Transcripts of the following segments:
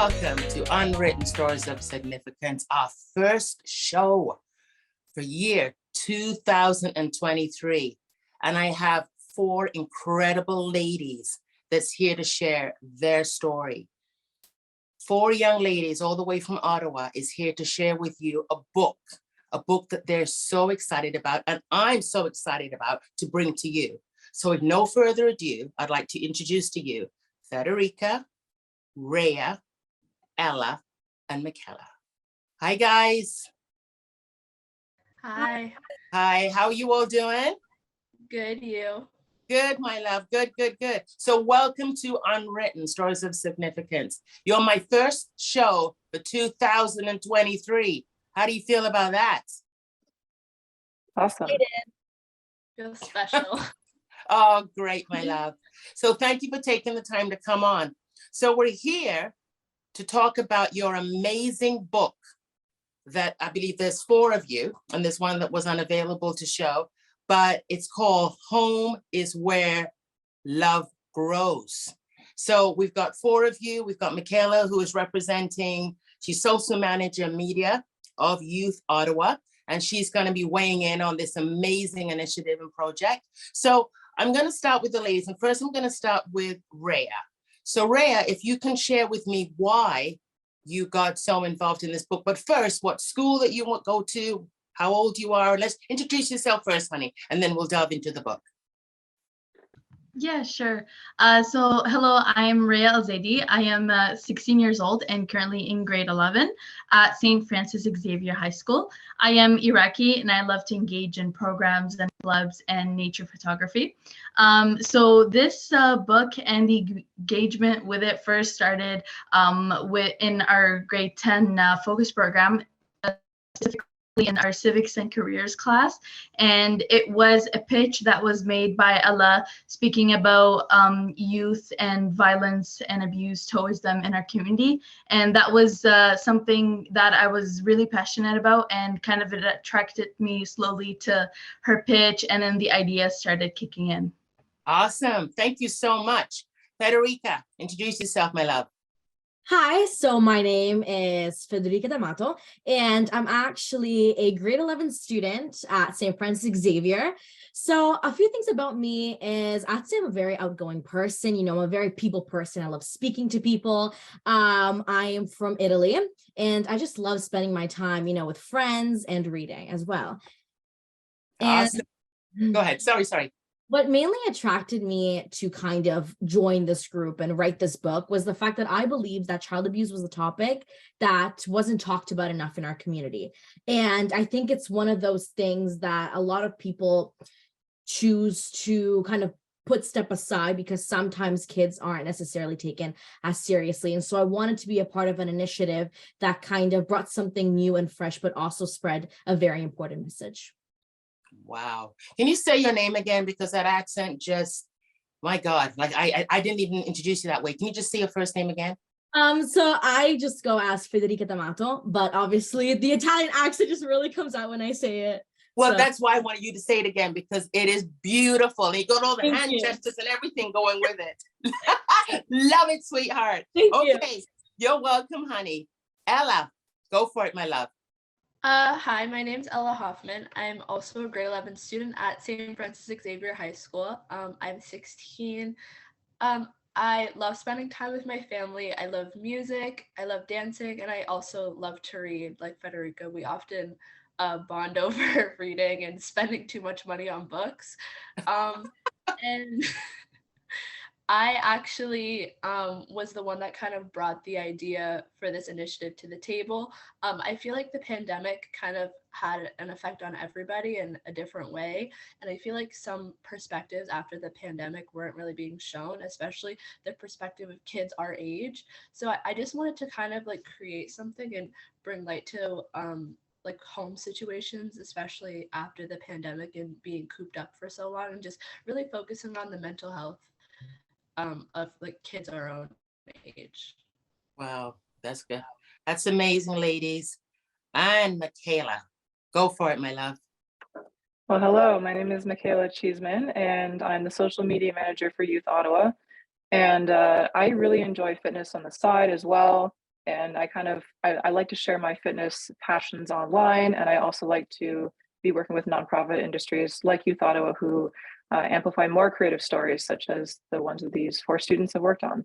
Welcome to Unwritten Stories of Significance, our first show for year 2023. And I have four incredible ladies that's here to share their story. Four young ladies all the way from Ottawa is here to share with you a book that they're so excited about, and I'm so excited about to bring to you. So with no further ado, I'd like to introduce to you Federica, Rhea, Ella, and Michaela. Hi, guys. Hi. Hi, how are you all doing? Good, you? Good, my love. Good. So welcome to Unwritten Stories of Significance. You're my first show for 2023. How do you feel about that? Awesome. Feels special. Oh, great, my love. So thank you for taking the time to come on. So we're here to talk about your amazing book that I believe there's four of you, and there's one that was unavailable to show, but it's called Home is Where Love Grows. So we've got four of you. We've got Michaela, who is representing, she's social manager media of Youth Ottawa, and she's going to be weighing in on this amazing initiative and project. So I'm going to start with the ladies, and first I'm going to start with Rhea. So Rhea, if you can share with me why you got so involved in this book, but first, what school that you want to go to, how old you are, let's introduce yourself first, honey, and then we'll delve into the book. Yeah, sure. So hello, I'm Rhea Alzadi. I am 16 years old and currently in grade 11 at St. Francis Xavier High School. I am Iraqi and I love to engage in programs and clubs and nature photography. So this book and the engagement with it first started in our grade 10 focus program, specifically in our civics and careers class, and it was a pitch that was made by Ella speaking about youth and violence and abuse towards them in our community, and that was something that I was really passionate about, and kind of it attracted me slowly to her pitch, and then the ideas started kicking in. Awesome, thank you so much. Federica, introduce yourself, my love. Hi, so my name is Federica D'Amato, and I'm actually a grade 11 student at St. Francis Xavier. So a few things about me is I'd say I'm a very outgoing person. I'm a very people person. I love speaking to people. I am from Italy, and I just love spending my time, with friends and reading as well. Awesome. Go ahead. Sorry. What mainly attracted me to kind of join this group and write this book was the fact that I believed that child abuse was a topic that wasn't talked about enough in our community. And I think it's one of those things that a lot of people choose to kind of step aside because sometimes kids aren't necessarily taken as seriously. And so I wanted to be a part of an initiative that kind of brought something new and fresh, but also spread a very important message. Wow. Can you say your name again? Because that accent just, my God, like I didn't even introduce you that way. Can you just say your first name again? So I just go as Federica D'Amato, but obviously the Italian accent just really comes out when I say it. Well, so. That's why I wanted you to say it again, because it is beautiful. And you got all the Thank hand you. gestures and everything going with it. Love it, sweetheart. Thank Okay, you. You're welcome, honey. Ella, go for it, my love. Hi, my name's Ella Hoffman. I'm also a grade 11 student at St. Francis Xavier High School. I'm 16. I love spending time with my family. I love music, I love dancing, and I also love to read. Like Federica, we often bond over reading and spending too much money on books. And I actually was the one that kind of brought the idea for this initiative to the table. I feel like the pandemic kind of had an effect on everybody in a different way. And I feel like some perspectives after the pandemic weren't really being shown, especially the perspective of kids our age. So I just wanted to kind of like create something and bring light to like home situations, especially after the pandemic and being cooped up for so long, and just really focusing on the mental health of like kids our own age. Wow, that's good. That's amazing, ladies. And Michaela, go for it, my love. Well, hello, my name is Michaela Cheeseman, and I'm the social media manager for Youth Ottawa. And I really enjoy fitness on the side as well. And I like to share my fitness passions online, and I also like to be working with nonprofit industries like Youth Ottawa, who amplify more creative stories, such as the ones that these 4 students have worked on.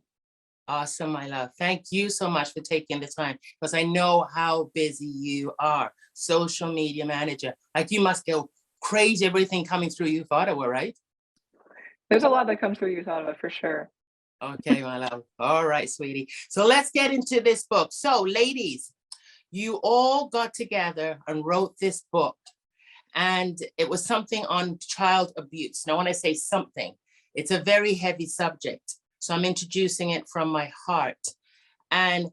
Awesome, my love. Thank you so much for taking the time, because I know how busy you are. Social media manager. Like, you must go crazy, everything coming through Youth Ottawa, right? There's a lot that comes through Youth Ottawa for sure. Okay, my love. All right, sweetie. So let's get into this book. So, ladies, you all got together and wrote this book, and it was something on child abuse. Now, when I say something, it's a very heavy subject. So I'm introducing it from my heart. And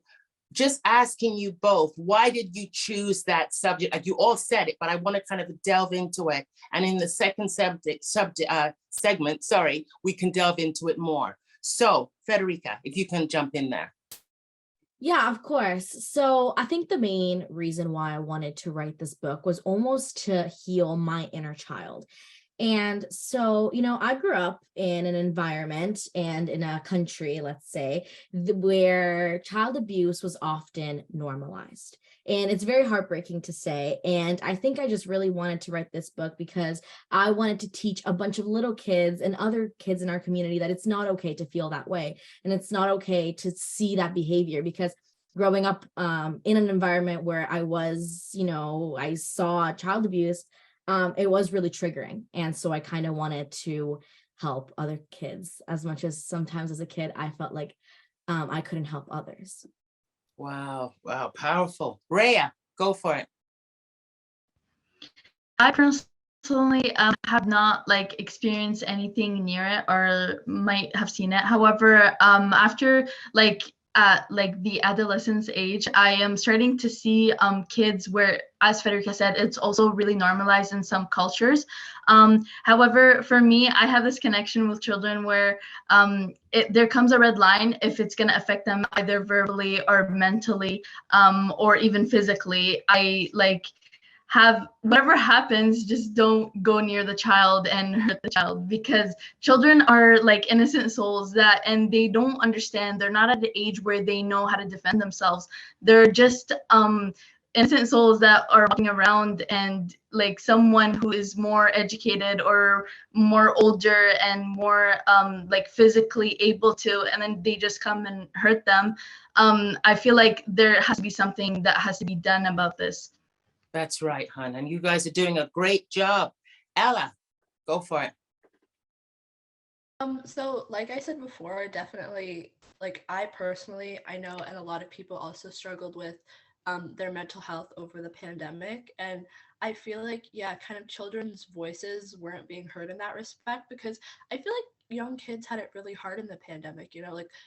just asking you both, why did you choose that subject? Like, you all said it, but I want to kind of delve into it. And in the second segment, sorry, we can delve into it more. So, Federica, if you can jump in there. Yeah, of course. So I think the main reason why I wanted to write this book was almost to heal my inner child. And so, I grew up in an environment and in a country, let's say, where child abuse was often normalized. And it's very heartbreaking to say. And I think I just really wanted to write this book because I wanted to teach a bunch of little kids and other kids in our community that it's not okay to feel that way. And it's not okay to see that behavior, because growing up in an environment where I was, I saw child abuse, it was really triggering. And so I kind of wanted to help other kids, as much as sometimes as a kid, I felt like I couldn't help others. Wow, powerful. Rhea, go for it. I personally have not experienced anything near it or might have seen it. However, after the adolescence age, I am starting to see kids where, as Federica said, it's also really normalized in some cultures. However, for me, I have this connection with children where there comes a red line if it's going to affect them either verbally or mentally, or even physically. I have whatever happens, just don't go near the child and hurt the child, because children are innocent souls and they don't understand. They're not at the age where they know how to defend themselves. They're just innocent souls that are walking around, and someone who is more educated or more older and more physically able to, and then they just come and hurt them. I feel like there has to be something that has to be done about this. That's right, hon. And you guys are doing a great job. Ella, go for it. So like I said before, definitely, I personally, I know, and a lot of people also struggled with their mental health over the pandemic. And I feel like, kind of children's voices weren't being heard in that respect, because I feel like young kids had it really hard in the pandemic.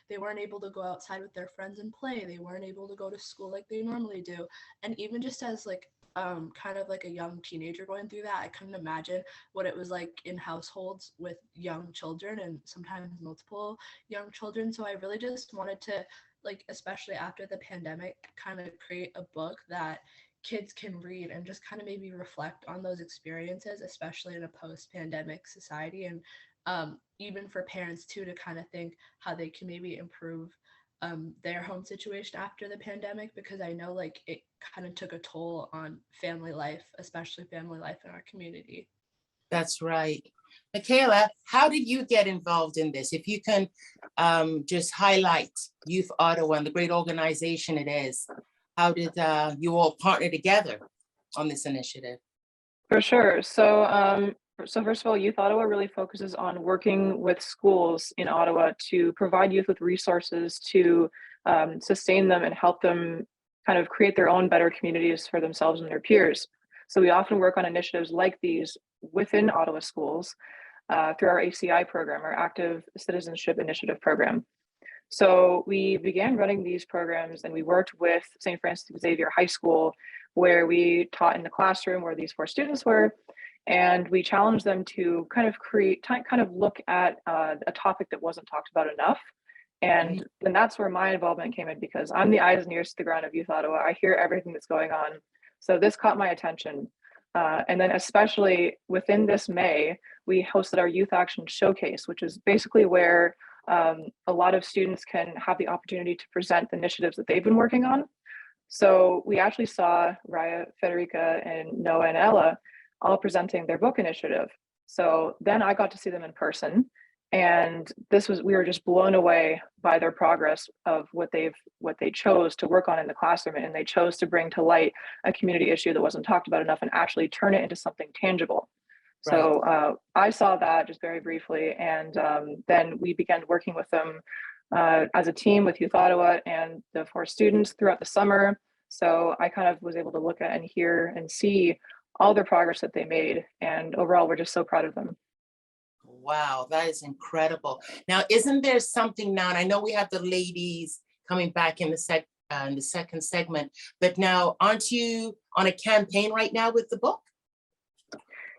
They weren't able to go outside with their friends and play. They weren't able to go to school like they normally do. And even just as kind of like a young teenager going through that, I couldn't imagine what it was like in households with young children, and sometimes multiple young children. So I really just wanted to, especially after the pandemic, kind of create a book that kids can read and just kind of maybe reflect on those experiences, especially in a post-pandemic society. And even for parents too, to kind of think how they can maybe improve their home situation after the pandemic, because I know it kind of took a toll on family life, especially family life in our community. That's right. Michaela, how did you get involved in this? If you can just highlight Youth Ottawa and the great organization it is. How did you all partner together on this initiative? For sure. So first of all, Youth Ottawa really focuses on working with schools in Ottawa to provide youth with resources to sustain them and help them kind of create their own better communities for themselves and their peers. So we often work on initiatives like these within Ottawa schools through our ACI program, our Active Citizenship Initiative program. So we began running these programs, and we worked with St. Francis Xavier High School, where we taught in the classroom where these 4 students were. And we challenged them to kind of look at a topic that wasn't talked about enough. And then that's where my involvement came in, because I'm the eyes nearest to the ground of Youth Ottawa. I hear everything that's going on. So this caught my attention. And then especially within this May, we hosted our Youth Action Showcase, which is basically where a lot of students can have the opportunity to present the initiatives that they've been working on. So we actually saw Raya, Federica, and Noah and Ella all presenting their book initiative. So then I got to see them in person, and we were just blown away by their progress of what they chose to work on in the classroom, and they chose to bring to light a community issue that wasn't talked about enough and actually turn it into something tangible. Right. So I saw that just very briefly, and then we began working with them as a team with Youth Ottawa and the 4 students throughout the summer. So I kind of was able to look at and hear and see all their progress that they made. And overall, we're just so proud of them. Wow, that is incredible. Now, isn't there something now, and I know we have the ladies coming back in the second segment, but now aren't you on a campaign right now with the book?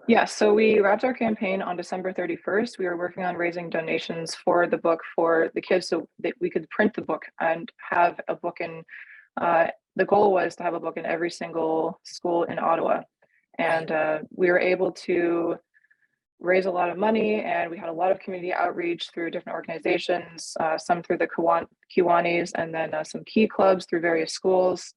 Yeah, so we wrapped our campaign on December 31st. We were working on raising donations for the book for the kids so that we could print the book and have a book in, the goal was to have a book in every single school in Ottawa. And we were able to raise a lot of money, and we had a lot of community outreach through different organizations, some through the Kiwanis, and then some key clubs through various schools.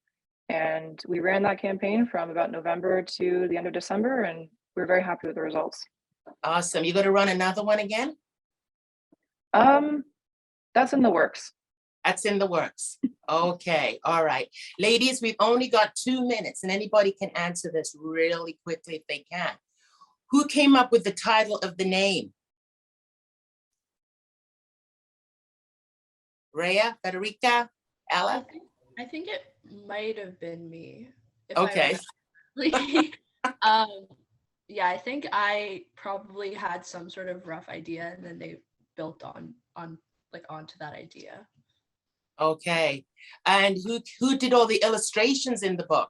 And we ran that campaign from about November to the end of December, and we're very happy with the results. Awesome. You going to run another one again? That's in the works. That's in the works. Okay. All right. Ladies, we've only got 2 minutes, and anybody can answer this really quickly if they can. Who came up with the title of the name? Rhea, Federica, Ella? I think it might have been me. Okay. Yeah, I think I probably had some sort of rough idea, and then they built onto that idea. Okay. And who did all the illustrations in the book?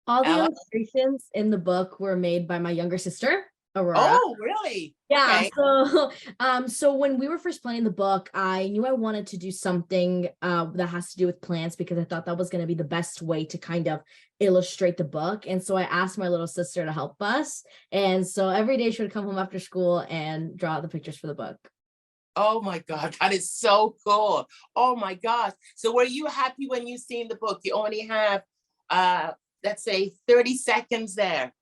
All the Ella? illustrations in the book were made by my younger sister, Aurora. Oh, really? Yeah. Okay. So when we were first planning the book, I knew I wanted to do something that has to do with plants because I thought that was going to be the best way to kind of illustrate the book. And so I asked my little sister to help us. And so every day she would come home after school and draw out the pictures for the book. Oh my God, that is so cool. Oh my gosh. So were you happy when you seen the book? You only have, let's say 30 seconds there.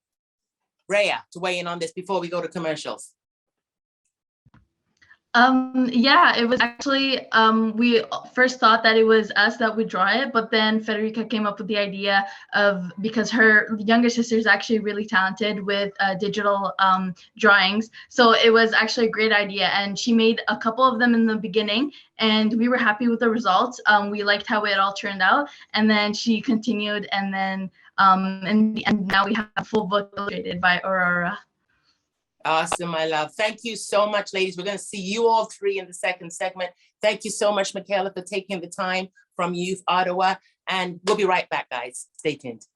Rhea, to weigh in on this before we go to commercials. Yeah, it was actually, we first thought that it was us that would draw it, but then Federica came up with the idea because her younger sister is actually really talented with digital drawings. So it was actually a great idea, and she made a couple of them in the beginning, and we were happy with the results. We liked how it all turned out, and then she continued, and then and now we have a full book illustrated by Aurora. Awesome, my love. Thank you so much, ladies. We're going to see you all 3 in the second segment. Thank you so much, Michaela, for taking the time from Youth Ottawa. And we'll be right back, guys. Stay tuned.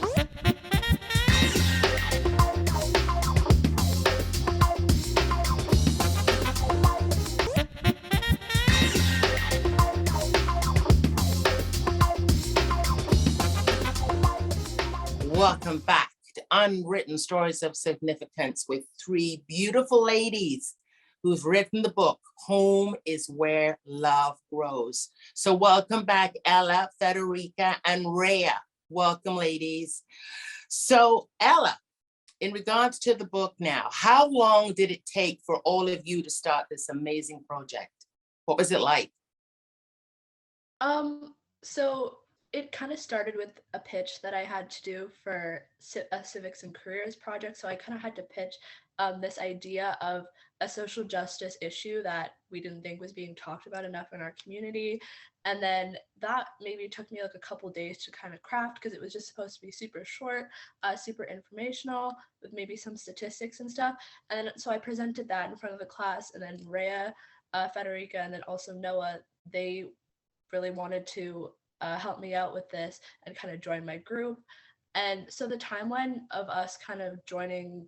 Welcome back to Unwritten Stories of Significance with 3 beautiful ladies who've written the book, Home is Where Love Grows. So welcome back, Ella, Federica, and Rhea. Welcome, ladies. So Ella, in regards to the book now, how long did it take for all of you to start this amazing project? What was it like? So it kind of started with a pitch that I had to do for a civics and careers project. So I kind of had to pitch this idea of a social justice issue that we didn't think was being talked about enough in our community. And then that maybe took me like a couple days to kind of craft because it was just supposed to be super short, super informational with maybe some statistics and stuff. And then, so I presented that in front of the class, and then Rhea, Federica, and then also Noah, they really wanted to help me out with this and kind of join my group. And so the timeline of us kind of joining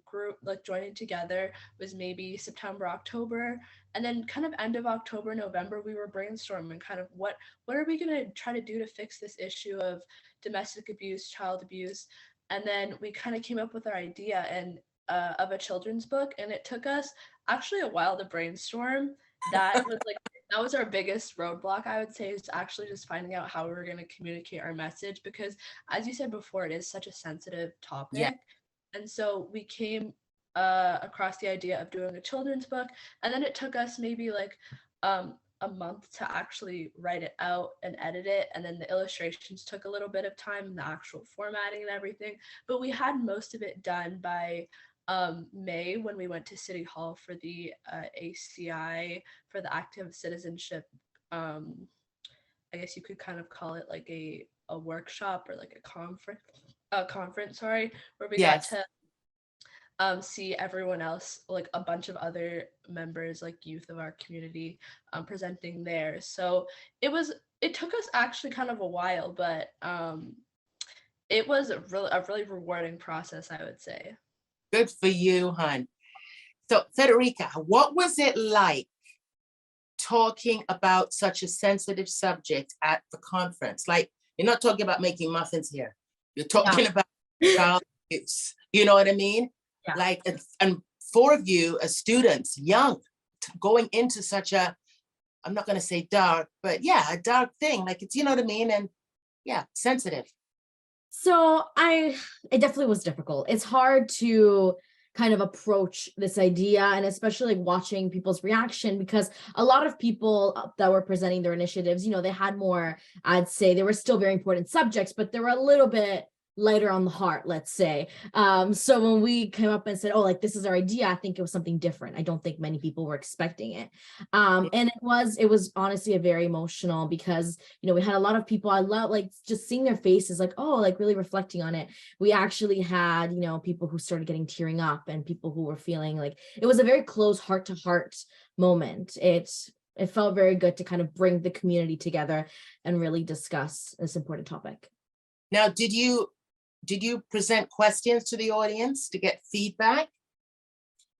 together was maybe September, October, and then kind of end of October, November, we were brainstorming kind of what are we going to try to do to fix this issue of domestic abuse, child abuse. And then we kind of came up with our idea and of a children's book, and it took us actually a while to brainstorm. that was our biggest roadblock, I would say, is actually just finding out how we were going to communicate our message, because as you said before, it is such a sensitive topic. Yeah. And so we came across the idea of doing a children's book, and then it took us maybe like a month to actually write it out and edit it, and then the illustrations took a little bit of time, and the actual formatting and everything, but we had most of it done by May, when we went to City Hall for the ACI, for the active citizenship. I guess you could kind of call it like a workshop or like a conference, sorry, where we got Yes. to see everyone else, like a bunch of other members, like youth of our community, presenting there. So it took us actually kind of a while, but it was a really rewarding process, I would say. Good for you, hon. So, Federica, what was it like talking about such a sensitive subject at the conference? Like, you're not talking about making muffins here. You're talking about child abuse. You know what I mean? Yeah. Like, and 4 of you as students, young, going into such a, I'm not going to say dark, but yeah, a dark thing. Like, it's, you know what I mean? And yeah, sensitive. So it definitely was difficult. It's hard to kind of approach this idea, and especially like watching people's reaction, because a lot of people that were presenting their initiatives, they had more, I'd say they were still very important subjects, but they were a little bit lighter on the heart, let's say. So when we came up and said, oh, like, this is our idea, I think it was something different. I don't think many people were expecting it. And it was honestly a very emotional, because, we had a lot of people, I love like just seeing their faces, like, oh, like really reflecting on it. We actually had, people who started getting tearing up, and people who were feeling like it was a very close heart to heart moment. It felt very good to kind of bring the community together and really discuss this important topic. Now, did you present questions to the audience to get feedback?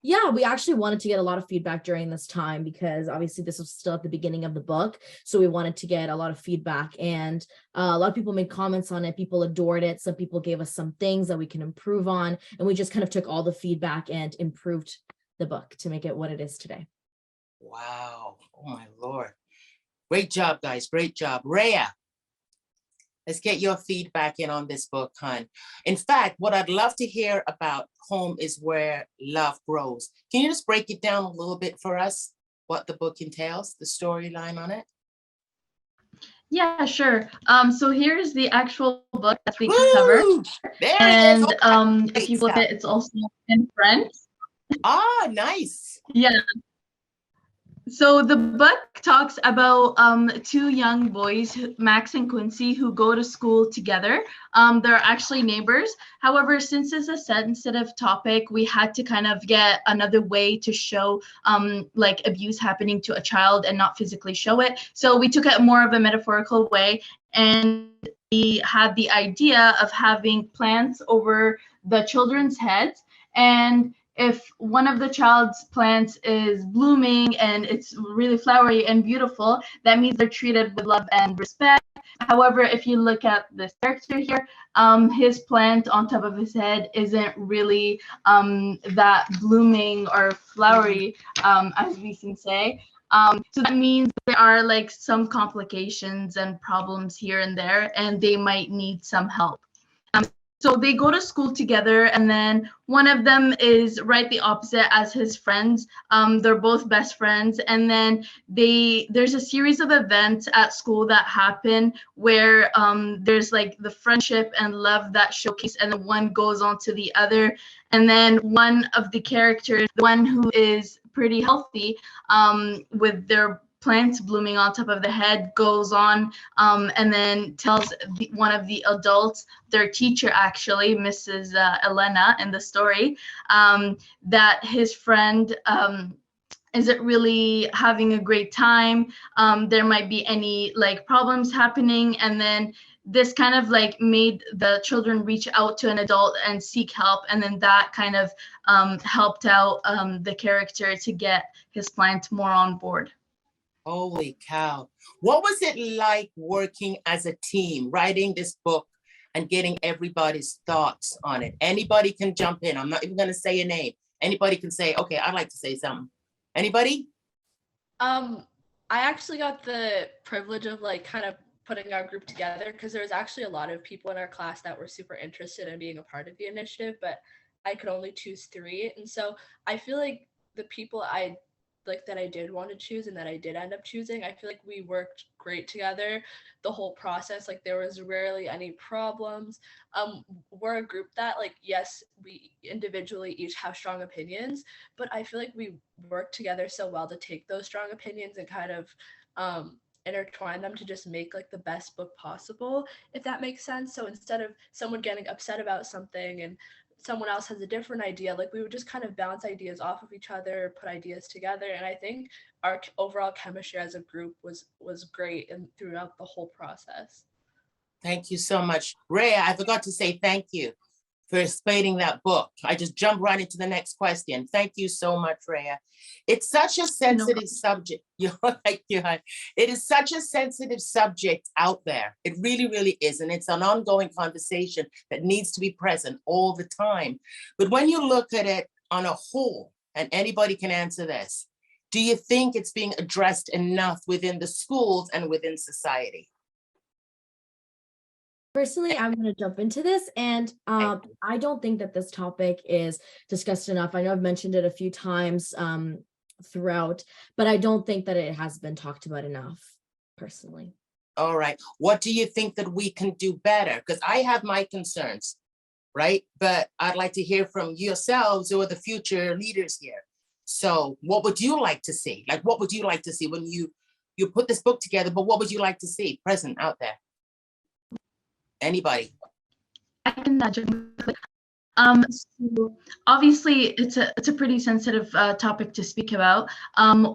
Yeah, we actually wanted to get a lot of feedback during this time, because obviously this was still at the beginning of the book. So we wanted to get a lot of feedback, and a lot of people made comments on it. People adored it. Some people gave us some things that we can improve on. And we just kind of took all the feedback and improved the book to make it what it is today. Wow. Oh my Lord. Great job, guys. Great job. Rhea, let's get your feedback in on this book, hon. In fact, what I'd love to hear about home is where love grows. Can you just break it down a little bit for us, what the book entails, the storyline on it? Yeah, sure. So here's the actual book. That's the cover. There and it is. if you flip it, it's also in French. Ah, nice. Yeah. So the book talks about 2 young boys, Max and Quincy, who go to school together. They're actually neighbors. However, since it's a sensitive topic, we had to kind of get another way to show like abuse happening to a child and not physically show it. So we took it more of a metaphorical way, and we had the idea of having plants over the children's heads. And if one of the child's plants is blooming and it's really flowery and beautiful, that means they're treated with love and respect. However, if you look at this character here, his plant on top of his head isn't really that blooming or flowery, as we can say. So that means there are like some complications and problems here and there, and they might need some help. So they go to school together, and then one of them is right the opposite as his friends. They're both best friends, and then there's a series of events at school that happen where there's like the friendship and love that showcase, and then one goes on to the other, and then one of the characters, the one who is pretty healthy, with their plants blooming on top of the head, goes on and then tells one of the adults, their teacher actually, Mrs. Elena in the story, that his friend isn't really having a great time. There might be any like problems happening, and then this kind of like made the children reach out to an adult and seek help, and then that kind of helped out the character to get his plant more on board. Holy cow. What was it like working as a team, writing this book and getting everybody's thoughts on it? Anybody can jump in. I'm not even going to say a name. Anybody can say, okay, I'd like to say something. Anybody? I actually got the privilege of like kind of putting our group together because there was actually a lot of people in our class that were super interested in being a part of the initiative, but I could only choose 3. And so I feel like the people I like that I did want to choose and that I did end up choosing, I feel like we worked great together the whole process. Like there was rarely any problems. We're a group that like, yes, we individually each have strong opinions, but I feel like we work together so well to take those strong opinions and kind of intertwine them to just make like the best book possible, if that makes sense. So instead of someone getting upset about something and someone else has a different idea, like we would just kind of bounce ideas off of each other, put ideas together. And I think our overall chemistry as a group was great and throughout the whole process. Thank you so much. Rhea, I forgot to say thank you for explaining that book. I just jumped right into the next question. Thank you so much, Rhea. It's such a sensitive subject. You're like, it is such a sensitive subject out there. It really, really is. And it's an ongoing conversation that needs to be present all the time. But when you look at it on a whole, and anybody can answer this, do you think it's being addressed enough within the schools and within society? Personally, I'm going to jump into this, and I don't think that this topic is discussed enough. I know I've mentioned it a few times throughout, but I don't think that it has been talked about enough, personally. All right. What do you think that we can do better? Because I have my concerns, right? But I'd like to hear from yourselves or the future leaders here. So what would you like to see? Like, what would you like to see when you put this book together, but what would you like to see present out there? Anybody? I can imagine. So obviously it's a pretty sensitive topic to speak about.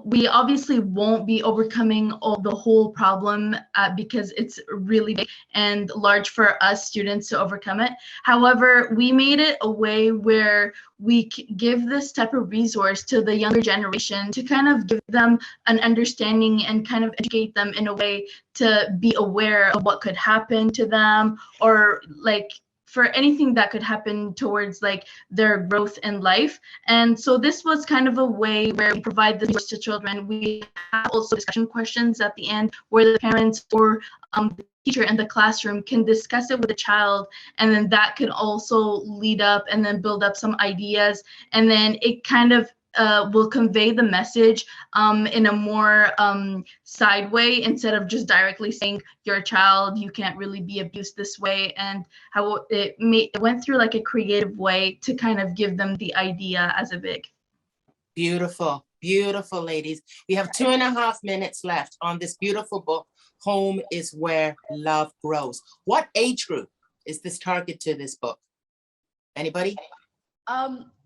We obviously won't be overcoming the whole problem because it's really big and large for us students to overcome it. However, we made it a way where we give this type of resource to the younger generation to kind of give them an understanding and kind of educate them in a way to be aware of what could happen to them, or like for anything that could happen towards like their growth in life. And so this was kind of a way where we provide the resource to children. We have also discussion questions at the end where the parents or the teacher in the classroom can discuss it with the child, and then that can also lead up and then build up some ideas, and then it kind of will convey the message in a more side way, instead of just directly saying you're a child, you can't really be abused this way, and how it went through like a creative way to kind of give them the idea as a big. Beautiful, beautiful, ladies. We have 2.5 minutes left on this beautiful book, Home is Where Love Grows. What age group is this target to, this book? Anybody?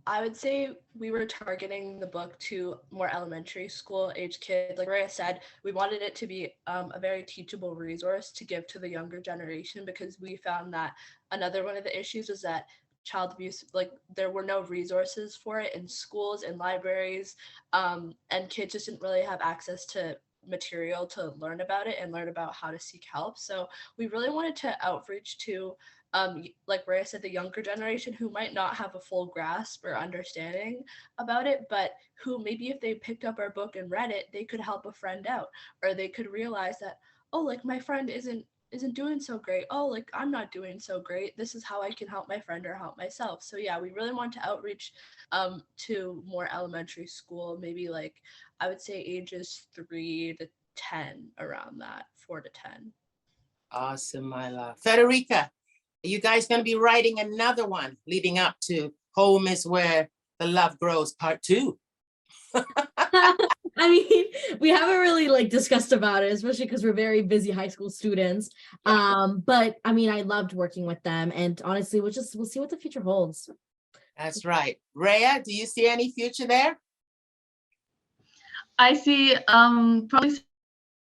I would say we were targeting the book to more elementary school age kids. Like Rhea said, we wanted it to be a very teachable resource to give to the younger generation, because we found that another one of the issues was that child abuse, like there were no resources for it in schools and libraries, and kids just didn't really have access to material to learn about it and learn about how to seek help. So we really wanted to outreach to like Rhea said, the younger generation who might not have a full grasp or understanding about it, but who maybe if they picked up our book and read it, they could help a friend out, or they could realize that, oh, like my friend isn't doing so great. Oh, like I'm not doing so great. This is how I can help my friend or help myself. So yeah, we really want to outreach to more elementary school, maybe like I would say ages 3 to 10, around that, 4 to 10. Awesome, my love. Federica, are you guys going to be writing another one leading up to Home is Where the Love Grows Part 2? I mean, we haven't really like discussed about it, especially because we're very busy high school students. But I mean, I loved working with them, and honestly, we'll see what the future holds. That's right. Rhea, do you see any future there? I see probably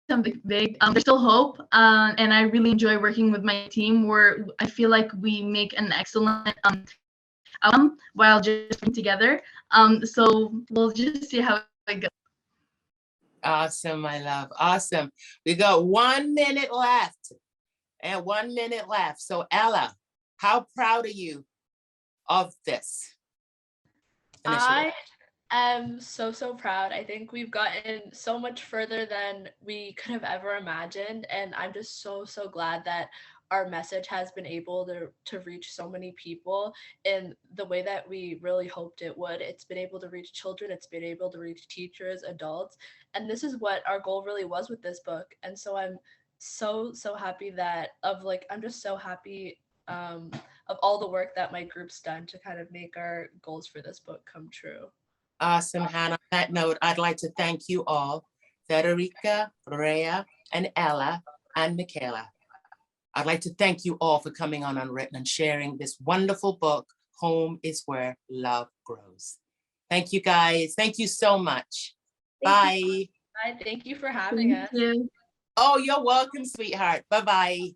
something big. There's still hope, and I really enjoy working with my team, where I feel like we make an excellent outcome while just working together. So we'll just see how it goes. Awesome, my love. Awesome. We got 1 minute left, and 1 minute left. So Ella, how proud are you of this initiative? I'm so proud. I think we've gotten so much further than we could have ever imagined, and I'm just so glad that our message has been able to reach so many people in the way that we really hoped it would. It's been able to reach children, it's been able to reach teachers, adults, and this is what our goal really was with this book. And so I'm so happy that I'm just so happy of all the work that my group's done to kind of make our goals for this book come true. Awesome, Hannah. On that note, I'd like to thank you all, Federica, Rhea, and Ella, and Michaela. I'd like to thank you all for coming on Unwritten and sharing this wonderful book, Home is Where Love Grows. Thank you, guys. Thank you so much. Bye. Bye. Thank you for having us. Thank you. Oh, you're welcome, sweetheart. Bye-bye.